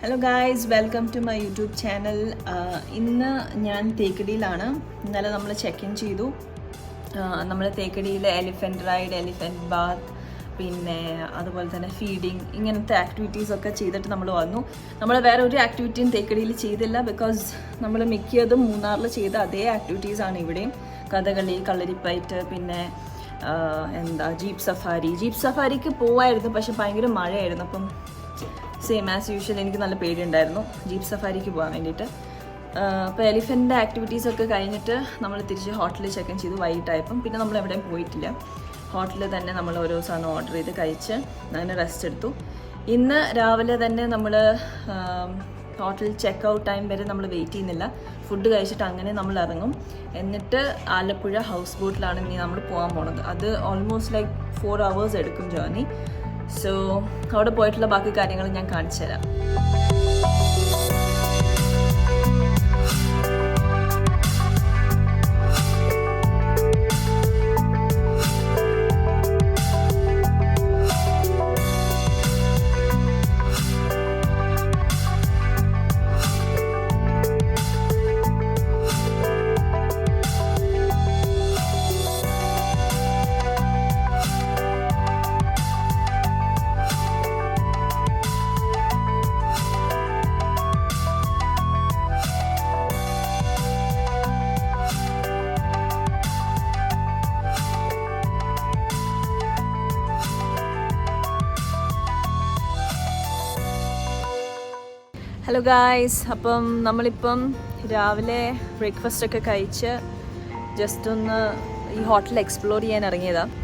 Hello guys, welcome to my YouTube channel. ഇന്ന് ഞാൻ തേക്കടിയിലാണ്. ഇന്നലെ നമ്മൾ ചെക്ക് ഇൻ ചെയ്തു. നമ്മൾ തേക്കടിയിൽ എലിഫൻറ്റ് റൈഡ്, എലിഫൻറ്റ് ബാത്ത്, പിന്നെ അതുപോലെ തന്നെ ഫീഡിങ്, ഇങ്ങനത്തെ ആക്ടിവിറ്റീസൊക്കെ ചെയ്തിട്ട് നമ്മൾ വന്നു. നമ്മൾ വേറെ ഒരു ആക്ടിവിറ്റിയും തേക്കടിയിൽ ചെയ്തില്ല. ബിക്കോസ് നമ്മൾ മിക്കതും മൂന്നാറിൽ ചെയ്ത അതേ ആക്ടിവിറ്റീസാണ് ഇവിടെയും. കഥകളി, കളരിപ്പയറ്റ്, പിന്നെ ജീപ്പ് സഫാരിക്ക് പോവായിരുന്നു. പക്ഷെ ഭയങ്കര മഴയായിരുന്നു. അപ്പം സെയിം ആസ് യൂഷ്വൽ എനിക്ക് നല്ല പേടിയുണ്ടായിരുന്നു ജീപ്പ് സഫാരിക്ക് പോകാൻ വേണ്ടിയിട്ട്. അപ്പോൾ എലിഫൻറ്റിൻ്റെ ആക്ടിവിറ്റീസൊക്കെ കഴിഞ്ഞിട്ട് നമ്മൾ തിരിച്ച് ഹോട്ടലിൽ ചെക്ക് ഇൻ ചെയ്തു വൈകിട്ടായപ്പം. പിന്നെ നമ്മൾ എവിടെയും പോയിട്ടില്ല. ഹോട്ടലിൽ തന്നെ നമ്മൾ ഓരോ സാധനം ഓർഡർ ചെയ്ത് കഴിച്ച് അങ്ങനെ റെസ്റ്റ് എടുത്തു. ഇന്ന് രാവിലെ തന്നെ നമ്മൾ ഹോട്ടൽ ചെക്ക് ഔട്ട് ടൈം വരെ നമ്മൾ വെയിറ്റ് ചെയ്യുന്നില്ല. ഫുഡ് കഴിച്ചിട്ട് അങ്ങനെ നമ്മൾ ഇറങ്ങും. എന്നിട്ട് ആലപ്പുഴ ഹൗസ് ബോട്ടിലാണ് ഇനി നമ്മൾ പോകാൻ പോണത്. അത് ഓൾമോസ്റ്റ് ലൈക്ക് 4 hours എടുക്കും ജേർണി. സോ അവിടെ പോയിട്ടുള്ള ബാക്കി കാര്യങ്ങൾ ഞാൻ കാണിച്ചു തരാം. ഹലോ ഗായ്സ്, അപ്പം നമ്മളിപ്പം രാവിലെ ബ്രേക്ക്ഫാസ്റ്റ് ഒക്കെ കഴിച്ച് ജസ്റ്റ് ഒന്ന് ഈ ഹോട്ടൽ എക്സ്പ്ലോർ ചെയ്യാൻ ഇറങ്ങിയതാണ്.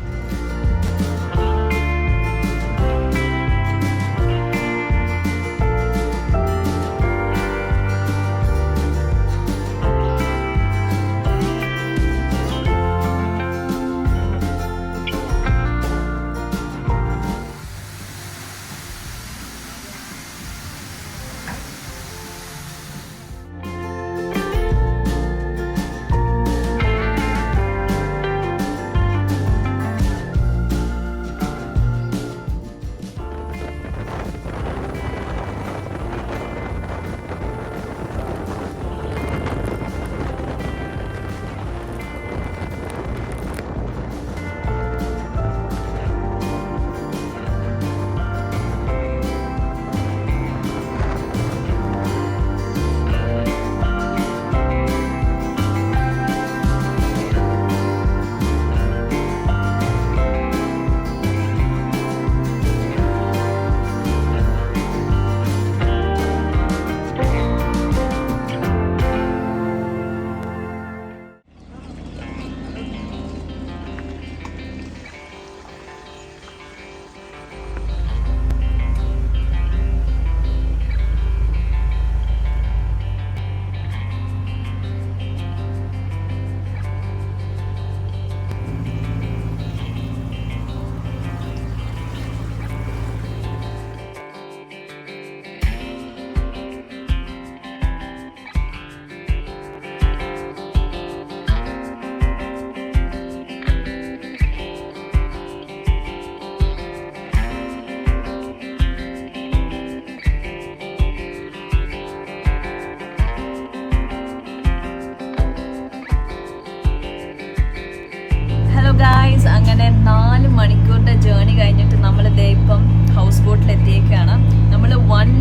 ഗായ്സ്, അങ്ങനെ 4 മണിക്കൂറിൻ്റെ ജേർണി കഴിഞ്ഞിട്ട് നമ്മൾ ഇപ്പം ഹൗസ് ബോട്ടിൽ എത്തിയേക്കാണ്. നമ്മൾ 1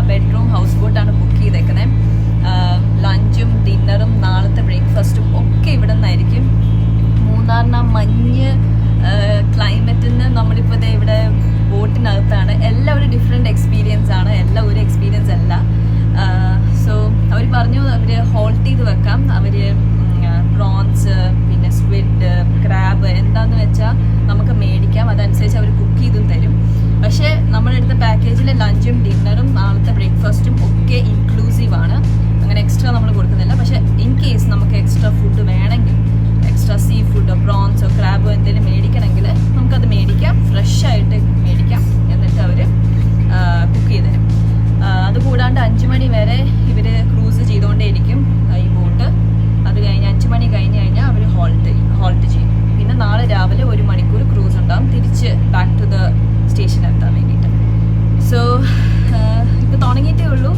bedroom ഹൗസ് ബോട്ടാണ് ബുക്ക് ചെയ്തേക്കുന്നത്. ലഞ്ചും ഡിന്നറും നാളത്തെ ബ്രേക്ക്ഫാസ്റ്റും ഒക്കെ ഇവിടെ നിന്നായിരിക്കും. മൂന്നാറിന് മഞ്ഞ് ക്ലൈമറ്റിന് നമ്മളിപ്പോൾ ഇവിടെ ബോട്ടിനകത്താണ്. എല്ലാം ഒരു ഡിഫറെൻറ്റ് എക്സ്പീരിയൻസ് ആണ്. എല്ലാം ഒരു എക്സ്പീരിയൻസ് അല്ല. സോ അവർ പറഞ്ഞു അവർ ഹോൾട്ട് ചെയ്ത് വെക്കാം. അവർ പ്രോൺസ്, പിന്നെ സ്ക്വിഡ്, ക്രാബ് എന്താന്ന് വെച്ചാൽ നമുക്ക് മേടിക്കാം. അതനുസരിച്ച് അവർ കുക്ക് ചെയ്തും തരും. പക്ഷേ നമ്മളെടുത്ത പാക്കേജിൽ ലഞ്ചും ഡിന്നറും നാളത്തെ ബ്രേക്ക്ഫാസ്റ്റും ഒക്കെ ഇൻക്ലൂസീവ് ആണ്. അങ്ങനെ എക്സ്ട്രാ നമ്മൾ കൊടുക്കുന്നില്ല. പക്ഷേ ഇൻ കേസ് നമുക്ക് എക്സ്ട്രാ ഫുഡ് വേണമെങ്കിൽ, എക്സ്ട്രാ സീ ഫുഡോ പ്രോൺസോ ക്രാബോ എന്തെങ്കിലും മേടിക്കണമെങ്കിൽ നമുക്കത് മേടിക്കാം. ഫ്രഷ് ആയിട്ട് മേടിക്കാം. എന്നിട്ട് അവർ കുക്ക് ചെയ്ത് തരും. അതുകൂടാണ്ട് 5 മണി വരെ ഇവർ ക്രൂസ് ചെയ്തുകൊണ്ടേയിരിക്കും ഈ ബോട്ട്. അത് കഴിഞ്ഞ് 5 മണി കഴിഞ്ഞ് കഴിഞ്ഞാൽ അവർ ഹോൾട്ട് ചെയ്യും. പിന്നെ നാളെ രാവിലെ 1 മണിക്കൂർ ക്രൂസ് ഉണ്ടാകും തിരിച്ച് ബാക്ക് ടു ദ സ്റ്റേഷൻ എത്താൻ വേണ്ടിയിട്ട്. സോ ഇപ്പോൾ തുടങ്ങിയിട്ടേ ഉള്ളൂ.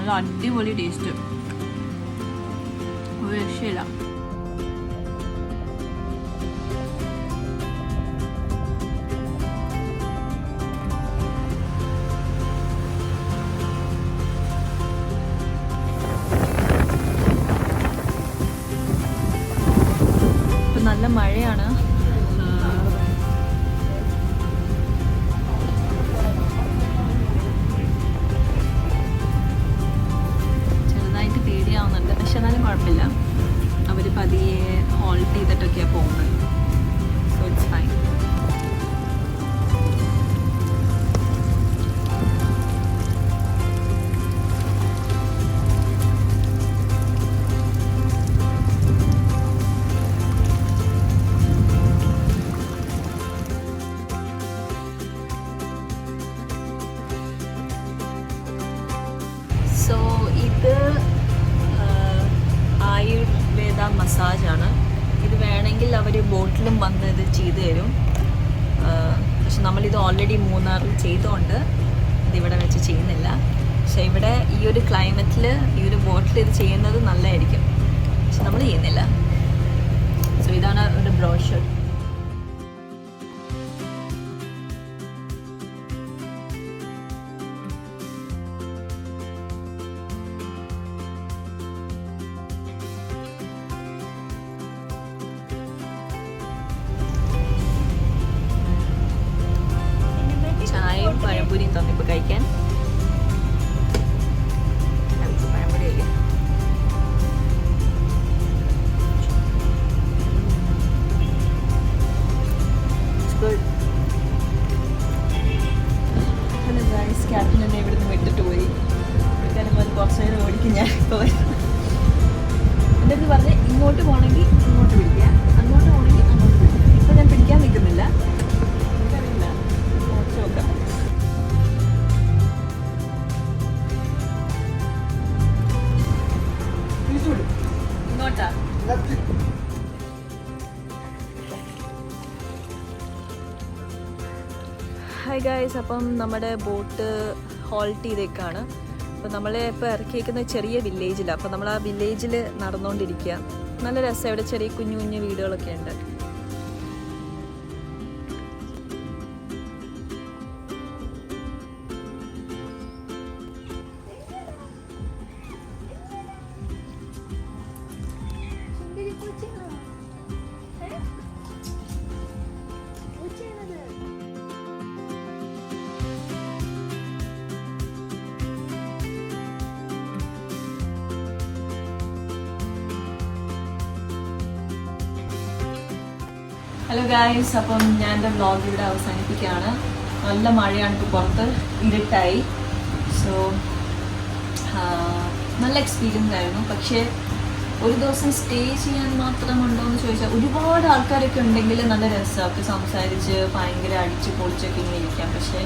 നല്ല അടിപൊളി ടേസ്റ്റ്, ഒരു രക്ഷയില്ല. ഇപ്പം നല്ല മഴയാണ്. പക്ഷെ എന്നാലും കുഴപ്പമില്ല, അവർ പതിയെ ഹോൾട്ട് ചെയ്തിട്ടൊക്കെയാണ് പോകുന്നത്. So it's fine. സോ ഇത് ആയുർവേദ മസാജാണ്. ഇത് വേണമെങ്കിൽ അവർ ബോട്ടിലും വന്ന് ഇത് ചെയ്തു തരും. പക്ഷെ നമ്മളിത് ഓൾറെഡി മൂന്നാറിൽ ചെയ്തുകൊണ്ട് ഇതിവിടെ വെച്ച് ചെയ്യുന്നില്ല. പക്ഷെ ഇവിടെ ഈ ഒരു ക്ലൈമറ്റിൽ ഈ ഒരു ബോട്ടിൽ ഇത് ചെയ്യുന്നത് നല്ലതായിരിക്കും. പക്ഷെ നമ്മൾ ചെയ്യുന്നില്ല. സോ ഇതാണ് ഒരു ബ്രോഷർ. ചായയും പഴംപൊരിയും തന്നിപ്പോൾ കഴിക്കാൻ. പഴംപൊരി കഴിക്കാം. ഹലോ ഗൈസ്, ക്യാപ്റ്റൻ എന്നെ ഇവിടുന്ന് വിട്ടിട്ട് പോയി. കുറച്ച് നേരം ഓടിക്കും ഞാൻ ഇപ്പോൾ വരുന്നത്. എൻ്റെ അടുത്ത് പറഞ്ഞ് ഇങ്ങോട്ട് പോകണമെങ്കിൽ ഇങ്ങോട്ട് പിടിക്കുക, അങ്ങോട്ട് പോകണമെങ്കിൽ അങ്ങോട്ട് പിടിക്കുക. ഇപ്പോൾ ഞാൻ പിടിക്കാൻ നിൽക്കുന്നില്ല. എനിക്കറിയില്ല, കുറച്ച് നോക്കാം. ഇങ്ങോട്ടാ? ഹായ് ഗായ്സ്, അപ്പം നമ്മുടെ ബോട്ട് ഹോൾട്ട് ചെയ്തേക്കാണ്. അപ്പോൾ നമ്മളെ ഇപ്പോൾ ഇറക്കിയേക്കുന്ന ചെറിയ വില്ലേജിലാണ്. അപ്പോൾ നമ്മൾ ആ വില്ലേജിൽ നടന്നുകൊണ്ടിരിക്കുക. നല്ല രസം. ഇവിടെ ചെറിയ കുഞ്ഞു കുഞ്ഞു വീടുകളൊക്കെ ഉണ്ട്. ഹലോ ഗായ്സ്, അപ്പം ഞാൻ എൻ്റെ വ്ളോഗ് ഇവിടെ അവസാനിപ്പിക്കുകയാണ്. നല്ല മഴയാണ് ഇപ്പോൾ പുറത്ത്, ഇരുട്ടായി. സോ നല്ല എക്സ്പീരിയൻസ് ആയിരുന്നു. പക്ഷേ ഒരു ദിവസം സ്റ്റേ ചെയ്യാൻ മാത്രമുണ്ടോ എന്ന് ചോദിച്ചാൽ ഒരുപാട് ആൾക്കാരൊക്കെ ഉണ്ടെങ്കിൽ നല്ല രസമൊക്കെ സംസാരിച്ച് ഭയങ്കര അടിച്ച് പൊളിച്ചൊക്കെ ഇങ്ങനെ ഇരിക്കാം. പക്ഷേ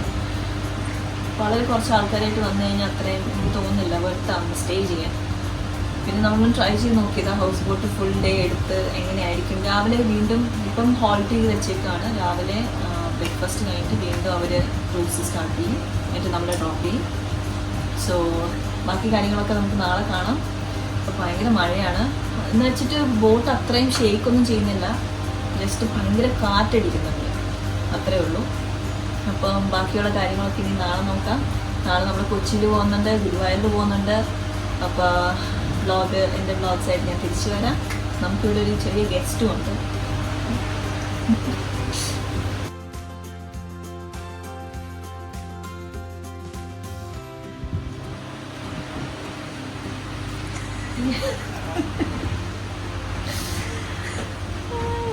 വളരെ കുറച്ച് ആൾക്കാരായിട്ട് വന്നു കഴിഞ്ഞാൽ അത്രയും എനിക്ക് തോന്നുന്നില്ല വെർത്താണ് സ്റ്റേ ചെയ്യാൻ. പിന്നെ നമ്മൾ ട്രൈ ചെയ്ത് നോക്കിയത് ഹൗസ് ബോട്ട് ഫുൾ ഡേ എടുത്ത് എങ്ങനെയായിരിക്കും. രാവിലെ വീണ്ടും ഇപ്പം ഹോൾട്ട് ചെയ്ത് വെച്ചേക്കാണ്. രാവിലെ ബ്രേക്ക്ഫാസ്റ്റ് കഴിഞ്ഞിട്ട് വീണ്ടും അവർ ക്രൂസ് സ്റ്റാർട്ട് ചെയ്യും, എന്നിട്ട് നമ്മളെ ഡ്രോപ്പ് ചെയ്യും. സോ ബാക്കി കാര്യങ്ങളൊക്കെ നമുക്ക് നാളെ കാണാം. അപ്പോൾ ഭയങ്കര മഴയാണ് എന്ന് വെച്ചിട്ട് ബോട്ട് അത്രയും ഷേക്കൊന്നും ചെയ്യുന്നില്ല, ജസ്റ്റ് ഭയങ്കര കാറ്റടിക്കുന്നുണ്ട്, അത്രേ ഉള്ളൂ. അപ്പം ബാക്കിയുള്ള കാര്യങ്ങളൊക്കെ ഇനി നാളെ നോക്കാം. നാളെ നമ്മൾ കൊച്ചിയിൽ പോകുന്നുണ്ട്, ഗുരുവായൂരിൽ പോകുന്നുണ്ട്. അപ്പോൾ എൻ്റെ വ്ളോഗ്സായിട്ട് ഞാൻ തിരിച്ചു വരാം. നമുക്കിവിടെ ഒരു ചെറിയ ഗസ്റ്റും ഉണ്ട്.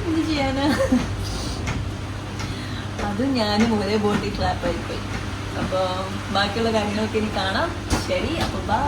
എന്ത് ചെയ്യാനാ, അത് ഞാനും ഒരേ ബോട്ടിൽ ട്രാപ്പായിപ്പോയി. അപ്പോൾ ബാക്കിയുള്ള കാര്യങ്ങളൊക്കെ ഇനി കാണാം. ശരി, അപ്പോൾ ബൈ.